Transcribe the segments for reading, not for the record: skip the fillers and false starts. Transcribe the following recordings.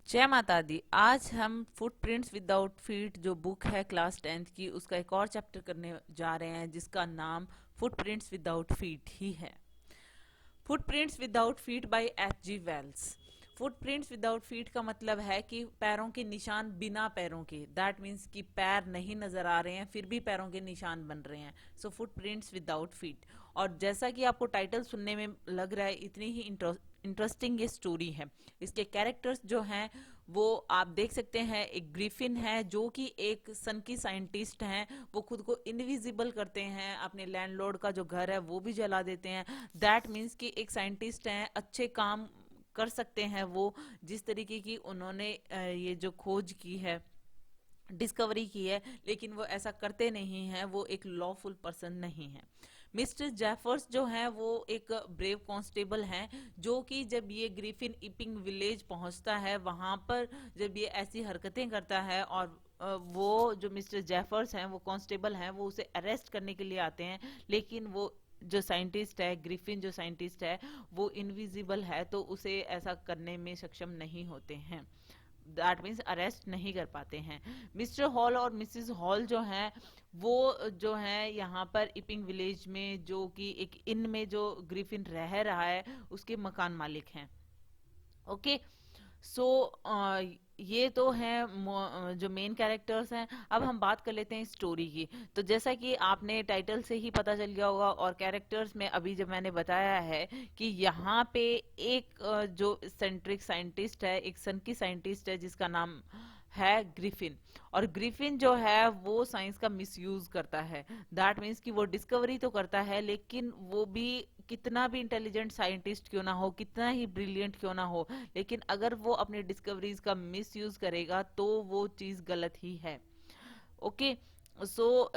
जय माता दी। आज हम फुटप्रिंट्स विदाउट फीट जो बुक है क्लास 10th की, उसका एक और चैप्टर करने जा रहे हैं जिसका नाम फुटप्रिंट्स विदाउट फीट ही है। Footprints without feet by H.G. Wells. Footprints without feet का मतलब है कि पैरों के निशान बिना पैरों के, दैट मीन्स कि पैर नहीं नजर आ रहे हैं फिर भी पैरों के निशान बन रहे हैं। सो फुटप्रिंट्स विदाउट फीट। और जैसा कि आपको टाइटल सुनने में लग रहा है, इतनी ही इंटरेस्टिंग ये स्टोरी है। इसके कैरेक्टर्स जो हैं वो आप देख सकते हैं। एक ग्रिफिन है जो कि एक सन की साइंटिस्ट हैं। वो खुद को इनविजिबल करते हैं, अपने लैंडलॉर्ड का जो घर है वो भी जला देते हैं। दैट मीन्स कि एक साइंटिस्ट हैं, अच्छे काम कर सकते हैं वो। जिस तरीके की उन्होंने ये जो खोज की है, डिस्कवरी की है, लेकिन वो ऐसा करते नहीं हैं। वो एक लॉफुल पर्सन नहीं है। मिस्टर जेफर्स जो है वो एक ब्रेव कांस्टेबल हैं, जो कि जब ये ग्रिफिन इपिंग विलेज पहुंचता है वहां पर जब ये ऐसी हरकतें करता है, और वो जो मिस्टर जेफर्स हैं वो कांस्टेबल हैं, वो उसे अरेस्ट करने के लिए आते हैं। लेकिन वो जो साइंटिस्ट है, ग्रिफिन जो साइंटिस्ट है, वो इनविजिबल है, तो उसे ऐसा करने में सक्षम नहीं होते हैं। दैट मीन्स अरेस्ट नहीं कर पाते हैं। मिस्टर हॉल और मिसिस हॉल जो हैं वो जो है यहाँ पर इपिंग विलेज में, जो कि एक इन में जो ग्रिफिन रह रहा है उसके मकान मालिक हैं। ओके। सो ये तो है जो मेन कैरेक्टर्स हैं। अब हम बात कर लेते हैं स्टोरी की। तो जैसा कि आपने टाइटल से ही पता चल गया होगा और कैरेक्टर्स में अभी जब मैंने बताया है कि यहाँ पे एक जो सेंट्रिक साइंटिस्ट है, एक सन की साइंटिस्ट है जिसका नाम है ग्रिफिन। और ग्रिफिन जो है वो साइंस का मिसयूज करता है। दैट मीन्स कि वो डिस्कवरी तो करता है, लेकिन वो भी कितना भी इंटेलिजेंट साइंटिस्ट क्यों ना हो, कितना ही ब्रिलियंट क्यों ना हो, लेकिन अगर वो अपने डिस्कवरीज का मिस यूज करेगा तो वो चीज गलत ही है। ओके। सो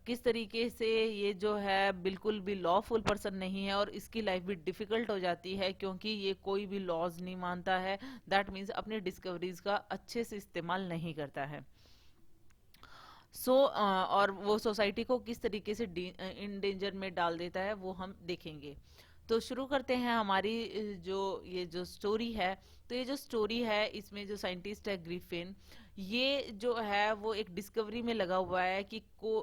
किस तरीके से ये जो है बिल्कुल भी लॉफुल पर्सन नहीं है, और इसकी लाइफ भी डिफिकल्ट हो जाती है क्योंकि ये कोई भी लॉज नहीं मानता है। दैट मीन्स अपने डिस्कवरीज का अच्छे से इस्तेमाल नहीं करता है। और वो सोसाइटी को किस तरीके से इन डेंजर में डाल देता है वो हम देखेंगे। तो शुरू करते हैं हमारी ये जो स्टोरी है। तो ये जो स्टोरी है इसमें जो साइंटिस्ट है ग्रिफिन, ये जो है वो एक डिस्कवरी में लगा हुआ है कि को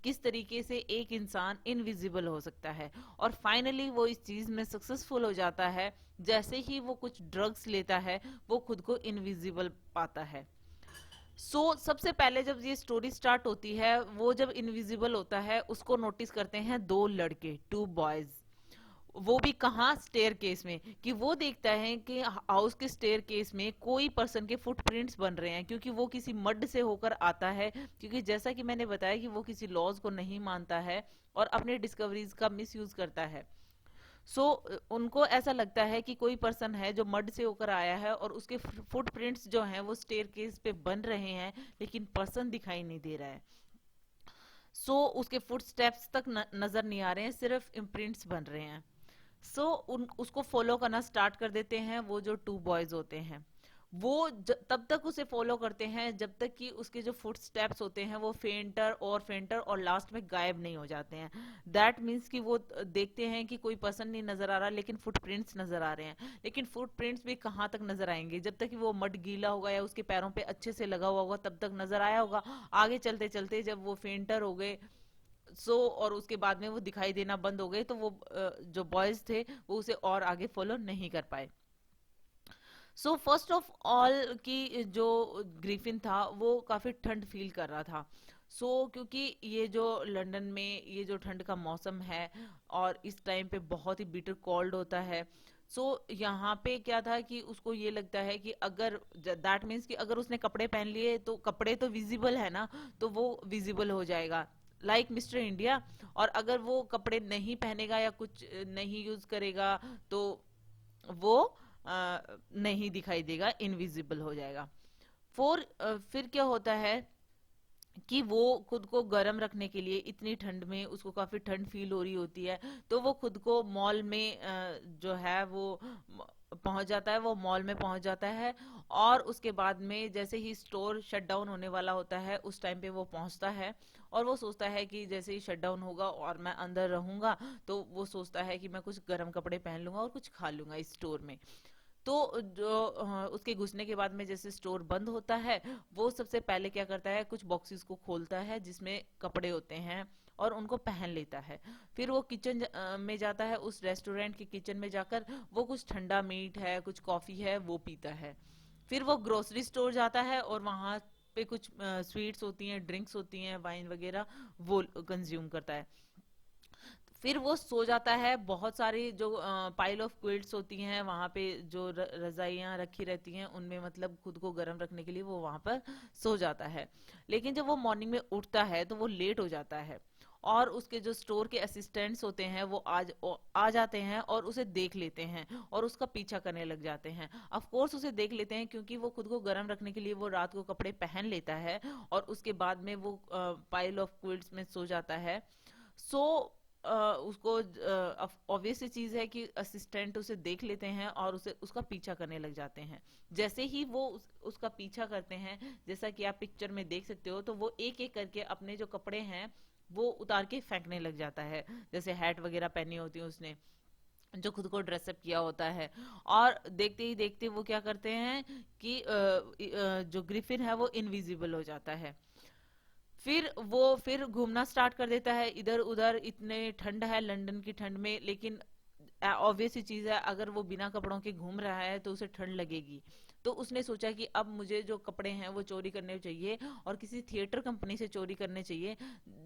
किस तरीके से एक इंसान इनविजिबल हो सकता है। और फाइनली वो इस चीज में सक्सेसफुल हो जाता है। जैसे ही वो कुछ ड्रग्स लेता है वो खुद को इनविजिबल पाता है। सबसे पहले जब ये स्टोरी स्टार्ट होती है, वो जब इनविजिबल होता है उसको नोटिस करते हैं दो लड़के, टू बॉयज। वो भी कहाँ, स्टेयर केस में। कि वो देखता है कि हाउस के स्टेयर केस में कोई पर्सन के फुटप्रिंट्स बन रहे हैं, क्योंकि वो किसी मड से होकर आता है। क्योंकि जैसा कि मैंने बताया कि वो किसी लॉज को नहीं मानता है और अपने डिस्कवरीज का मिस यूज करता है। उनको ऐसा लगता है कि कोई पर्सन है जो मड से होकर आया है और उसके फुटप्रिंट्स जो हैं वो स्टेयर केस पे बन रहे हैं, लेकिन पर्सन दिखाई नहीं दे रहा है। उसके फुट स्टेप्स तक नजर नहीं आ रहे हैं, सिर्फ इम्प्रिंट्स बन रहे हैं। उन उसको फॉलो करना स्टार्ट कर देते हैं वो जो टू बॉयज होते हैं। तब तक उसे फॉलो करते हैं जब तक कि उसके जो फुट स्टेप्स होते हैं वो फेंटर और लास्ट में गायब नहीं हो जाते हैं। दैट मीन्स कि वो देखते हैं कि कोई पर्सन नहीं नजर आ रहा, लेकिन फुटप्रिंट्स नजर आ रहे हैं। लेकिन फुटप्रिंट्स भी कहाँ तक नजर आएंगे, जब तक कि वो मड गीला होगा या उसके पैरों पे अच्छे से लगा हुआ होगा तब तक नजर आया होगा। आगे चलते चलते जब वो फेंटर हो गए, और उसके बाद में वो दिखाई देना बंद हो गए, तो वो जो बॉयज थे वो उसे और आगे फॉलो नहीं कर पाए। फर्स्ट ऑफ ऑल कि जो ग्रिफिन था वो काफी ठंड फील कर रहा था। क्योंकि ये जो लंदन में ये जो ठंड का मौसम है और इस टाइम पे बहुत ही बिटर कोल्ड होता है। यहाँ पे क्या था कि उसको ये लगता है कि अगर दैट मीन्स कि अगर उसने कपड़े पहन लिए तो कपड़े तो विजिबल है ना, तो वो विजिबल हो जाएगा लाइक मिस्टर इंडिया। और अगर वो कपड़े नहीं पहनेगा या कुछ नहीं यूज करेगा तो वो नहीं दिखाई देगा, इनविजिबल हो जाएगा। फिर क्या होता है कि वो खुद को गर्म रखने के लिए, इतनी ठंड में उसको काफी ठंड फील हो रही होती है, तो वो खुद को मॉल में जो है वो पहुंच जाता है, वो मॉल में पहुंच जाता है। और उसके बाद में जैसे ही स्टोर शट डाउन होने वाला होता है उस टाइम पे वो पहुंचता है। और वो सोचता है कि जैसे ही शट डाउन होगा और मैं अंदर रहूंगा, तो वो सोचता है कि मैं कुछ गर्म कपड़े पहन लूंगा और कुछ खा लूंगा इस स्टोर में। तो जो उसके घुसने के बाद में जैसे स्टोर बंद होता है, वो सबसे पहले क्या करता है, कुछ बॉक्सेस को खोलता है जिसमें कपड़े होते हैं और उनको पहन लेता है। फिर वो किचन में जाता है, उस रेस्टोरेंट के किचन में जाकर वो कुछ ठंडा मीट है, कुछ कॉफी है, वो पीता है। फिर वो ग्रोसरी स्टोर जाता है और वहां पे कुछ स्वीट्स होती हैं, ड्रिंक्स होती हैं, वाइन वगैरह, वो कंज्यूम करता है। फिर वो सो जाता है। बहुत सारी जो पाइल ऑफ क्विल्ट्स होती हैं वहां पे, जो रजाइयां रखी रहती हैं उनमें, मतलब खुद को गर्म रखने के लिए वो वहां पर सो जाता है। लेकिन जब वो मॉर्निंग में उठता है तो वो लेट हो जाता है, और उसके जो स्टोर के असिस्टेंट्स होते हैं वो आ जाते हैं और उसे देख लेते हैं और उसका पीछा करने लग जाते हैं। ऑफ कोर्स उसे देख लेते हैं क्योंकि वो खुद को गर्म रखने के लिए वो रात को कपड़े पहन लेता है और उसके बाद में वो पाइल ऑफ क्विल्ट्स में सो जाता है। सो उसको ऑब्वियस सी चीज है कि असिस्टेंट उसे देख लेते हैं और उसे उसका पीछा करने लग जाते हैं। जैसे ही वो उसका पीछा करते हैं, जैसा कि आप पिक्चर में देख सकते हो, तो वो एक एक करके अपने जो कपड़े हैं वो उतार के फेंकने लग जाता है। जैसे हैट वगैरह पहनी होती है उसने, जो खुद को ड्रेसअप किया होता है। और देखते ही देखते वो क्या करते हैं कि जो ग्रिफिन है वो इनविजिबल हो जाता है। फिर घूमना स्टार्ट कर देता है इधर उधर। इतने ठंड है लंदन की ठंड में, लेकिन ऑब्वियस ही चीज है, अगर वो बिना कपड़ों के घूम रहा है तो उसे ठंड लगेगी। तो उसने सोचा कि अब मुझे जो कपड़े हैं वो चोरी करने चाहिए और किसी थिएटर कंपनी से चोरी करने चाहिए,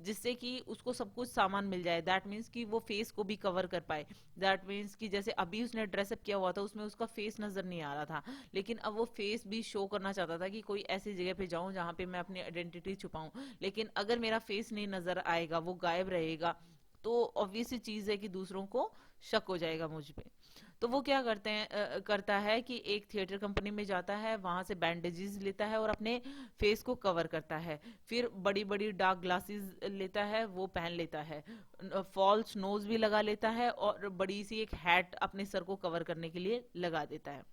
जिससे कि उसको सब कुछ सामान मिल जाए। दैट मीन्स कि वो फेस को भी कवर कर पाए। दैट मीन्स कि जैसे अभी उसने ड्रेसअप किया हुआ था उसमें उसका फेस नजर नहीं आ रहा था, लेकिन अब वो फेस भी शो करना चाहता था कि कोई ऐसी जगह पे जाऊं जहां पे मैं अपनी आइडेंटिटी छुपाऊं। लेकिन अगर मेरा फेस नहीं नजर आएगा, वो गायब रहेगा, तो ऑब्वियस सी चीज है कि दूसरों को शक हो जाएगा मुझ पे। तो वो क्या करता है कि एक थिएटर कंपनी में जाता है, वहां से बैंडेजेस लेता है और अपने फेस को कवर करता है। फिर बड़ी बड़ी डार्क ग्लासेस लेता है, वो पहन लेता है। फॉल्स नोज भी लगा लेता है और बड़ी सी एक हैट अपने सर को कवर करने के लिए लगा देता है।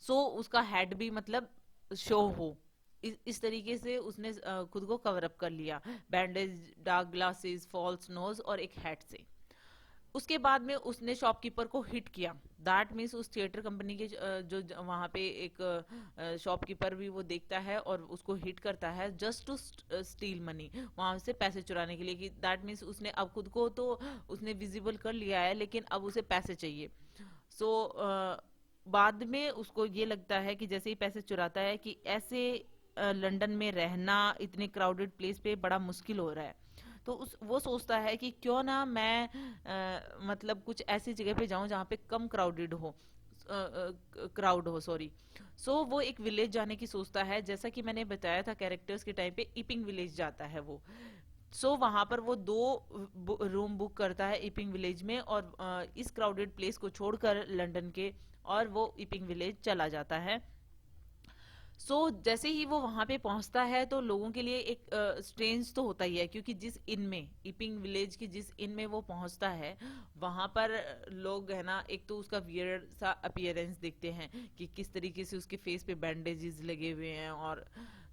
उसका हेड भी मतलब शो हो, इस तरीके से उसने खुद को कवर अप कर लिया, bandage, dark glasses, false nose और एक हैट से। उसके बाद में उसने शॉपकीपर को हिट किया। दैट मीन्स उस थिएटर कंपनी के वहां पे एक शॉपकीपर भी वो देखता है और उसको हिट करता है, जस्ट टू स्टील मनी, वहां से पैसे चुराने के लिए। कि दैट मीन्स उसने अब खुद को तो उसने विजिबल कर लिया है, लेकिन अब उसे पैसे चाहिए। सो बाद में उसको ये लगता है कि जैसे ही पैसे चुराता है कि ऐसे लंदन में रहना इतने क्राउडेड प्लेस पे बड़ा मुश्किल हो रहा है। तो वो सोचता है कि क्यों ना मैं मतलब कुछ ऐसी जगह पे जाऊं जहां पे कम क्राउड हो, सॉरी। वो एक विलेज जाने की सोचता है। जैसा कि मैंने बताया था कैरेक्टर्स के टाइम पे, इपिंग विलेज जाता है वो। वहां पर वो 2 रूम बुक करता है इपिंग विलेज में, और इस क्राउडेड प्लेस को छोड़कर लंदन के, और वो इपिंग विलेज चला जाता है। जैसे ही वो वहां पे पहुंचता है तो लोगों के लिए एक स्ट्रेंज तो होता ही है, क्योंकि जिस इन में, इपिंग विलेज की जिस इन में वो पहुंचता है, वहां पर लोग है ना, एक तो उसका वियर्ड सा अपीयरेंस देखते हैं कि किस तरीके से उसके फेस पे बैंडेजेस लगे हुए हैं, और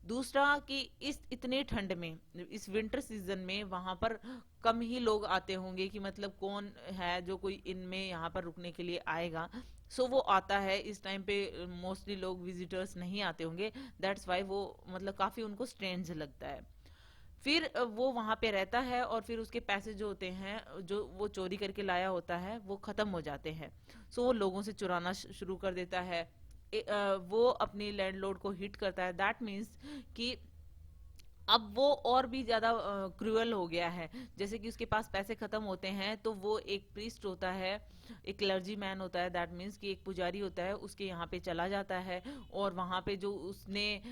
दूसरा कि इस इतने ठंड में, इस विंटर सीजन में वहां पर कम ही लोग आते होंगे, कि मतलब कौन है जो कोई इनमें यहाँ पर रुकने के लिए आएगा। वो आता है इस टाइम पे, मोस्टली लोग विजिटर्स नहीं आते होंगे। दैट्स वाई वो मतलब काफी उनको स्ट्रेंज लगता है। फिर वो वहां पे रहता है और फिर उसके पैसे जो होते हैं, जो वो चोरी करके लाया होता है, वो खत्म हो जाते हैं। वो लोगों से चुराना शुरू कर देता है। वो अपनी लैंडलॉर्ड को हिट करता है। दैट मीन्स कि अब वो और भी ज्यादा क्रूअल हो गया है। जैसे कि उसके पास पैसे खत्म होते हैं तो वो एक प्रीस्ट होता है, एक क्लर्जी मैन होता है, दैट मीन्स कि एक पुजारी होता है, उसके यहाँ पे चला जाता है। और वहाँ पे जो उसने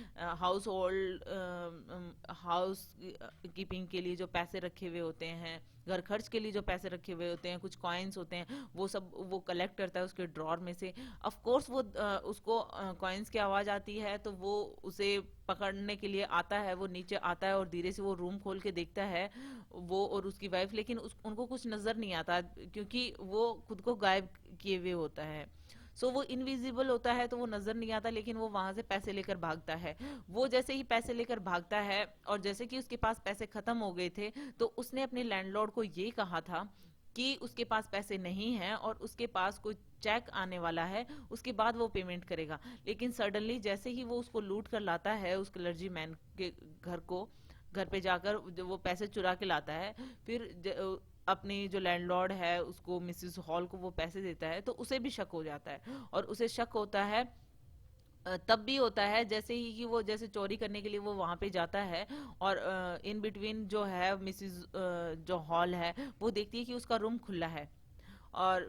हाउस कीपिंग के लिए जो पैसे रखे हुए होते हैं, घर खर्च के लिए जो पैसे रखे हुए होते हैं, कुछ कॉइन्स होते हैं, वो सब वो कलेक्ट करता है उसके ड्रॉर में से। ऑफ कोर्स वो उसको कॉइन्स की आवाज आती है तो वो उसे पकड़ने के लिए आता है। वो नीचे आता है और धीरे से वो रूम खोल के देखता है, वो और उसकी वाइफ, लेकिन उनको कुछ नजर नहीं आता क्योंकि वो खुद को गायब किए हुए होता है। वो इनविजिबल होता है तो वो नजर नहीं आता, लेकिन वो वहां से पैसे लेकर भागता है। वो जैसे ही पैसे लेकर भागता है, और जैसे कि उसके पास पैसे खत्म हो गए थे, तो उसने अपने लैंडलॉर्ड को ये कहा था कि उसके पास पैसे नहीं हैं और उसके पास कोई चेक आने वाला है, उसके बाद वो पेमेंट करेगा। लेकिन सडनली जैसे ही वो उसको लूट कर लाता है उस क्लर्जी मैन के घर पे जाकर जो वो पैसे चुरा के लाता है, फिर अपनी जो लैंडलॉर्ड है उसको, मिसिस हॉल को वो पैसे देता है, तो उसे भी शक हो जाता है। और उसे शक होता है तब भी होता है जैसे ही कि वो जैसे चोरी करने के लिए वो वहां पे जाता है, और इन बिटवीन जो है मिसिस जो हॉल है वो देखती है कि उसका रूम खुला है। और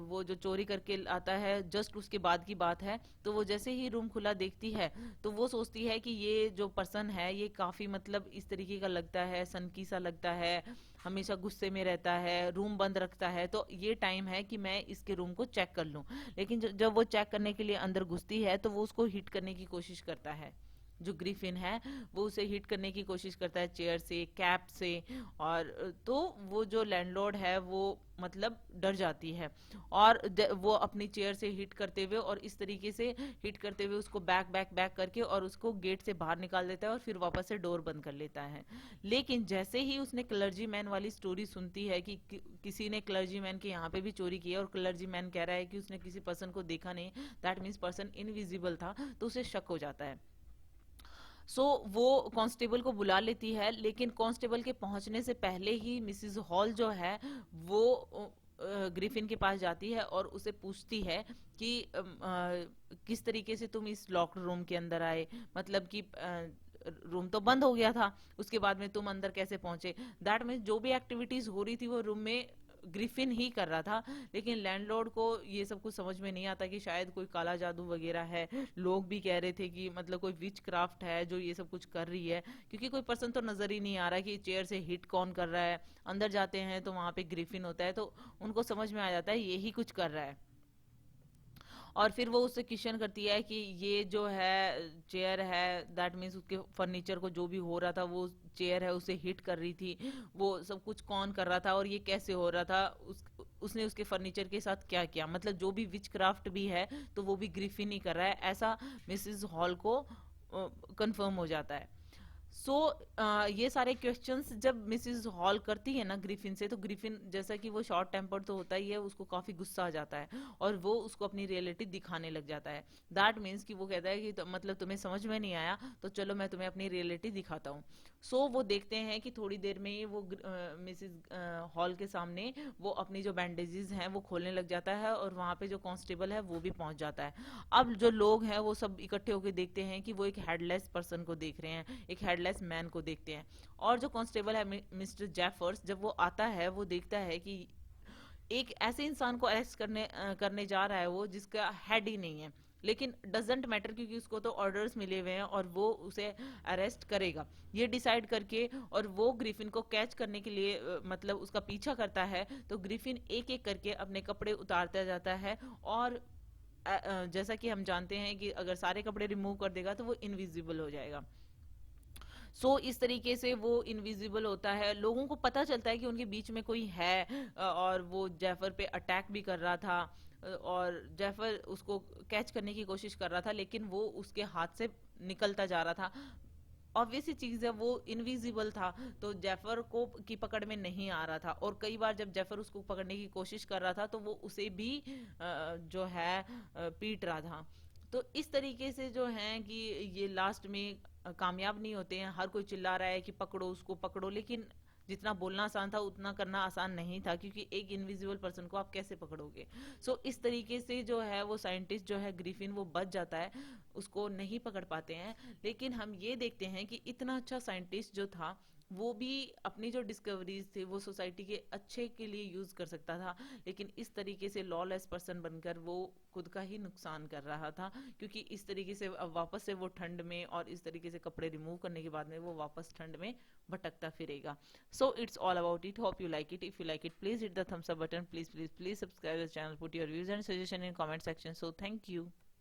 वो जो चोरी करके आता है जस्ट उसके बाद की बात है, तो वो जैसे ही रूम खुला देखती है तो वो सोचती है कि ये जो पर्सन है ये काफी मतलब इस तरीके का लगता है, सनकी सा लगता है, हमेशा गुस्से में रहता है, रूम बंद रखता है, तो ये टाइम है कि मैं इसके रूम को चेक कर लूं। लेकिन जब वो चेक करने के लिए अंदर घुसती है तो वो उसको हिट करने की कोशिश करता है। जो ग्रिफिन है वो उसे हिट करने की कोशिश करता है चेयर से, कैप से। और तो वो जो लैंडलॉर्ड है वो मतलब डर जाती है, और वो अपनी चेयर से हिट करते हुए और इस तरीके से हिट करते हुए उसको बैक बैक बैक करके और उसको गेट से बाहर निकाल देता है और फिर वापस से डोर बंद कर लेता है। लेकिन जैसे ही उसने क्लर्जी मैन वाली स्टोरी सुनती है कि किसी ने क्लर्जी मैन के यहाँ पे भी चोरी की है और क्लर्जी मैन कह रहा है कि उसने किसी पर्सन को देखा नहीं, दैट मीन्स पर्सन इनविजिबल था, तो उसे शक हो जाता है। वो कांस्टेबल को बुला लेती है, लेकिन कांस्टेबल के पहुंचने से पहले ही मिसिज हॉल जो है वो ग्रिफिन के पास जाती है और उसे पूछती है कि किस तरीके से तुम इस लॉक्ड रूम के अंदर आए, मतलब कि रूम तो बंद हो गया था, उसके बाद में तुम अंदर कैसे पहुंचे। दैट मीन्स जो भी एक्टिविटीज हो रही थी वो रूम में ग्रिफिन ही कर रहा था। लेकिन लैंडलॉर्ड को ये सब कुछ समझ में नहीं आता कि शायद कोई काला जादू वगैरह है। लोग भी कह रहे थे कि मतलब कोई विच क्राफ्ट है जो ये सब कुछ कर रही है, क्योंकि कोई पर्सन तो नजर ही नहीं आ रहा कि चेयर से हिट कौन कर रहा है। अंदर जाते हैं तो वहां पे ग्रिफिन होता है, तो उनको समझ में आ जाता है यही कुछ कर रहा है। और फिर वो उससे क्वेश्चन करती है कि ये जो है चेयर है, दैट मीन्स उसके फर्नीचर को जो भी हो रहा था वो चेयर है उसे हिट कर रही थी, वो सब कुछ कौन कर रहा था और ये कैसे हो रहा था, उसने उसके फर्नीचर के साथ क्या किया, मतलब जो भी विच क्राफ्ट भी है तो वो भी ग्रिफिन ही कर रहा है, ऐसा मिसिस हॉल को कंफर्म हो जाता है। ये सारे क्वेश्चंस जब मिसिस हॉल करती है ना ग्रिफिन से, तो ग्रिफिन जैसा कि वो शॉर्ट टेम्पर तो होता ही है, उसको काफी गुस्सा आ जाता है और वो उसको अपनी रियलिटी दिखाने लग जाता है। दैट मीन्स कि वो कहता है कि मतलब तुम्हें समझ में नहीं आया तो चलो मैं तुम्हें अपनी रियलिटी दिखाता हूँ। वो देखते हैं कि थोड़ी देर में ही वो मिसिस हॉल के सामने वो अपनी जो बैंडेजेस हैं वो खोलने लग जाता है और वहां पे जो कांस्टेबल है वो भी पहुंच जाता है। अब जो लोग हैं वो सब इकट्ठे होकर देखते हैं कि वो एक हेडलेस पर्सन को देख रहे हैं, एक हेडलेस मैन को देखते हैं। और जो कांस्टेबल है मिस्टर जेफर्स, जब वो आता है वो देखता है कि एक ऐसे इंसान को अरेस्ट करने जा रहा है वो जिसका हेड ही नहीं है। लेकिन डजेंट मैटर क्योंकि उसको तो ऑर्डर्स मिले हुए हैं और वो उसे अरेस्ट करेगा, ये डिसाइड करके। और वो ग्रिफिन को कैच करने के लिए मतलब उसका पीछा करता है, तो ग्रिफिन एक एक करके अपने कपड़े उतारता जाता है। और जैसा कि हम जानते हैं कि अगर सारे कपड़े रिमूव कर देगा तो वो इनविजिबल हो जाएगा। इस तरीके से वो इनविजिबल होता है, लोगों को पता चलता है कि उनके बीच में कोई है। और वो जेफर पे अटैक भी कर रहा था, और जेफर उसको कैच करने की कोशिश कर रहा था, लेकिन वो उसके हाथ से निकलता जा रहा था। ऑब्वियस ही चीज है, वो इनविजिबल था तो जेफर को की पकड़ में नहीं आ रहा था। और कई बार जब जेफर उसको पकड़ने की कोशिश कर रहा था तो वो उसे भी जो है पीट रहा था। तो इस तरीके से जो है कि ये लास्ट में कामयाब नहीं होते हैं। हर कोई चिल्ला रहा है कि पकड़ो उसको पकड़ो, लेकिन जितना बोलना आसान था उतना करना आसान नहीं था, क्योंकि एक इनविजिबल पर्सन को आप कैसे पकड़ोगे। इस तरीके से जो है वो साइंटिस्ट जो है ग्रिफिन वो बच जाता है, उसको नहीं पकड़ पाते हैं। लेकिन हम ये देखते हैं कि इतना अच्छा साइंटिस्ट जो था वो भी अपनी जो डिस्कवरीज थी वो सोसाइटी के अच्छे के लिए यूज कर सकता था, लेकिन इस तरीके से लॉलेस पर्सन बनकर वो खुद का ही नुकसान कर रहा था। क्योंकि इस तरीके से अब वापस से वो ठंड में और इस तरीके से कपड़े रिमूव करने के बाद में वो वापस ठंड में भटकता फिरेगा। It's all about it. Hope you like it. If you like it, please hit the thumbs up button. Please subscribe to the channel. Put your views and suggestion in comment section. So thank you.